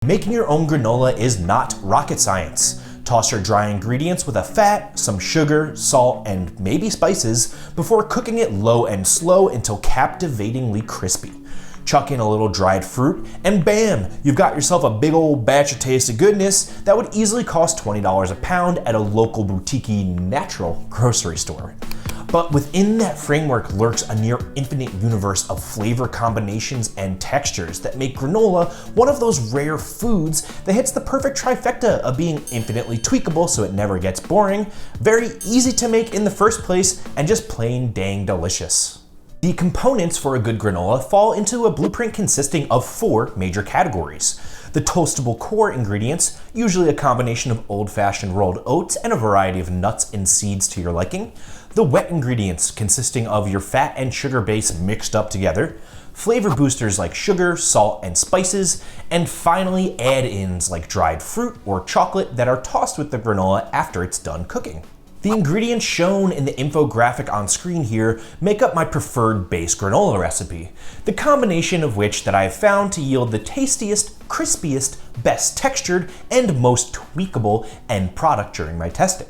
Making your own granola is not rocket science. Toss your dry ingredients with a fat, some sugar, salt, and maybe spices before cooking it low and slow until captivatingly crispy. Chuck in a little dried fruit, and bam, you've got yourself a big old batch of tasty goodness that would easily cost $20 a pound at a local boutique natural grocery store. But within that framework lurks a near infinite universe of flavor combinations and textures that make granola one of those rare foods that hits the perfect trifecta of being infinitely tweakable so it never gets boring, very easy to make in the first place, and just plain dang delicious. The components for a good granola fall into a blueprint consisting of 4 major categories. The toastable core ingredients, usually a combination of old-fashioned rolled oats and a variety of nuts and seeds to your liking. The wet ingredients, consisting of your fat and sugar base mixed up together. Flavor boosters like sugar, salt, and spices. And finally, add-ins like dried fruit or chocolate that are tossed with the granola after it's done cooking. The ingredients shown in the infographic on screen here make up my preferred base granola recipe, the combination of which that I have found to yield the tastiest, crispiest, best textured, and most tweakable end product during my testing.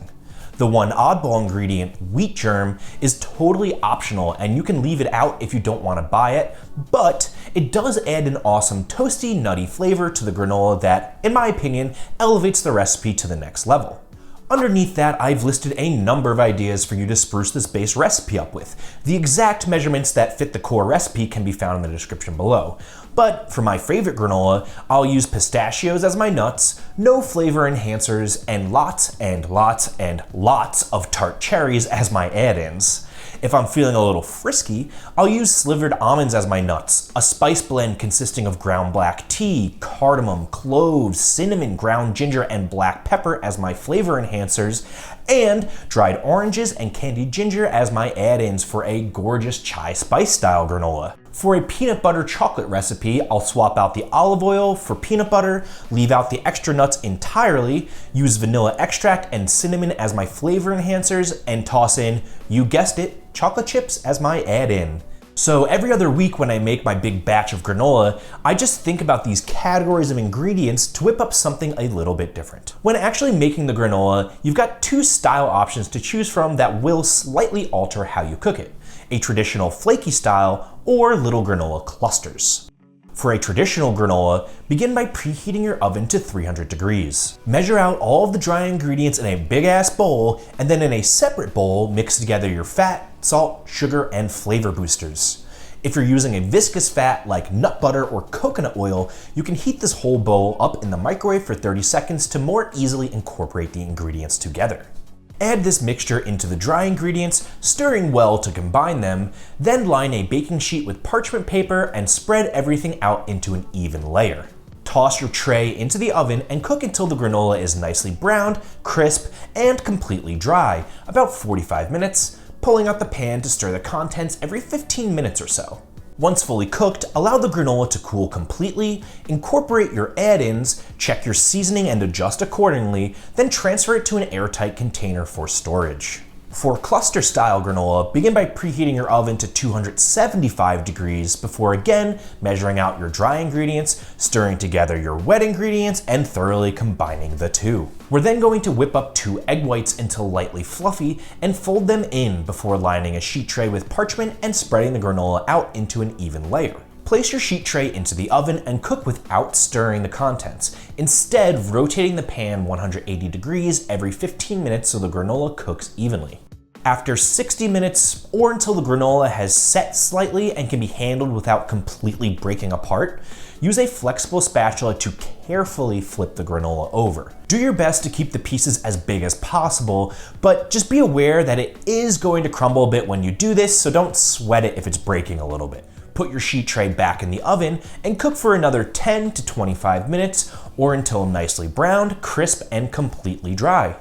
The one oddball ingredient, wheat germ, is totally optional and you can leave it out if you don't want to buy it, but it does add an awesome toasty, nutty flavor to the granola that, in my opinion, elevates the recipe to the next level. Underneath that, I've listed a number of ideas for you to spruce this base recipe up with. The exact measurements that fit the core recipe can be found in the description below. But for my favorite granola, I'll use pistachios as my nuts, no flavor enhancers, and lots and lots and lots of tart cherries as my add-ins. If I'm feeling a little frisky, I'll use slivered almonds as my nuts, a spice blend consisting of ground black tea, cardamom, cloves, cinnamon, ground ginger, and black pepper as my flavor enhancers, and dried oranges and candied ginger as my add-ins for a gorgeous chai spice style granola. For a peanut butter chocolate recipe, I'll swap out the olive oil for peanut butter, leave out the extra nuts entirely, use vanilla extract and cinnamon as my flavor enhancers, and toss in, you guessed it, chocolate chips as my add-in. So every other week when I make my big batch of granola, I just think about these categories of ingredients to whip up something a little bit different. When actually making the granola, you've got 2 style options to choose from that will slightly alter how you cook it: a traditional flaky style or little granola clusters. For a traditional granola, begin by preheating your oven to 300 degrees. Measure out all of the dry ingredients in a big ass bowl, and then in a separate bowl, mix together your fat, salt, sugar, and flavor boosters. If you're using a viscous fat like nut butter or coconut oil, you can heat this whole bowl up in the microwave for 30 seconds to more easily incorporate the ingredients together. Add this mixture into the dry ingredients, stirring well to combine them, then line a baking sheet with parchment paper and spread everything out into an even layer. Toss your tray into the oven and cook until the granola is nicely browned, crisp, and completely dry, about 45 minutes, pulling out the pan to stir the contents every 15 minutes or so. Once fully cooked, allow the granola to cool completely, incorporate your add-ins, check your seasoning and adjust accordingly, then transfer it to an airtight container for storage. For cluster style granola, begin by preheating your oven to 275 degrees before again measuring out your dry ingredients, stirring together your wet ingredients, and thoroughly combining the 2. We're then going to whip up 2 egg whites until lightly fluffy and fold them in before lining a sheet tray with parchment and spreading the granola out into an even layer. Place your sheet tray into the oven and cook without stirring the contents, instead rotating the pan 180 degrees every 15 minutes so the granola cooks evenly. After 60 minutes, or until the granola has set slightly and can be handled without completely breaking apart, use a flexible spatula to carefully flip the granola over. Do your best to keep the pieces as big as possible, but just be aware that it is going to crumble a bit when you do this, so don't sweat it if it's breaking a little bit. Put your sheet tray back in the oven and cook for another 10 to 25 minutes or until nicely browned, crisp, and completely dry.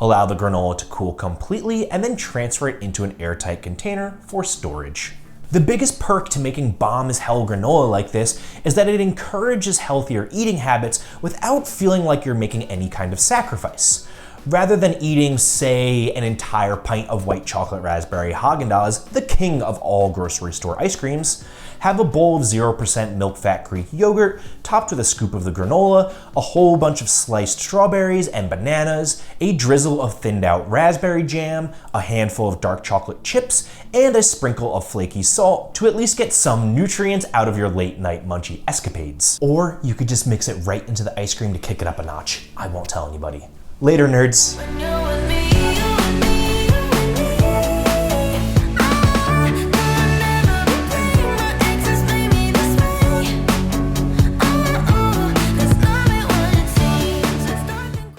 Allow the granola to cool completely and then transfer it into an airtight container for storage. The biggest perk to making bomb as hell granola like this is that it encourages healthier eating habits without feeling like you're making any kind of sacrifice. Rather than eating, say, an entire pint of white chocolate raspberry Haagen-Dazs, the king of all grocery store ice creams, have a bowl of 0% milk-fat Greek yogurt, topped with a scoop of the granola, a whole bunch of sliced strawberries and bananas, a drizzle of thinned-out raspberry jam, a handful of dark chocolate chips, and a sprinkle of flaky salt to at least get some nutrients out of your late-night munchy escapades. Or you could just mix it right into the ice cream to kick it up a notch. I won't tell anybody. Later, nerds.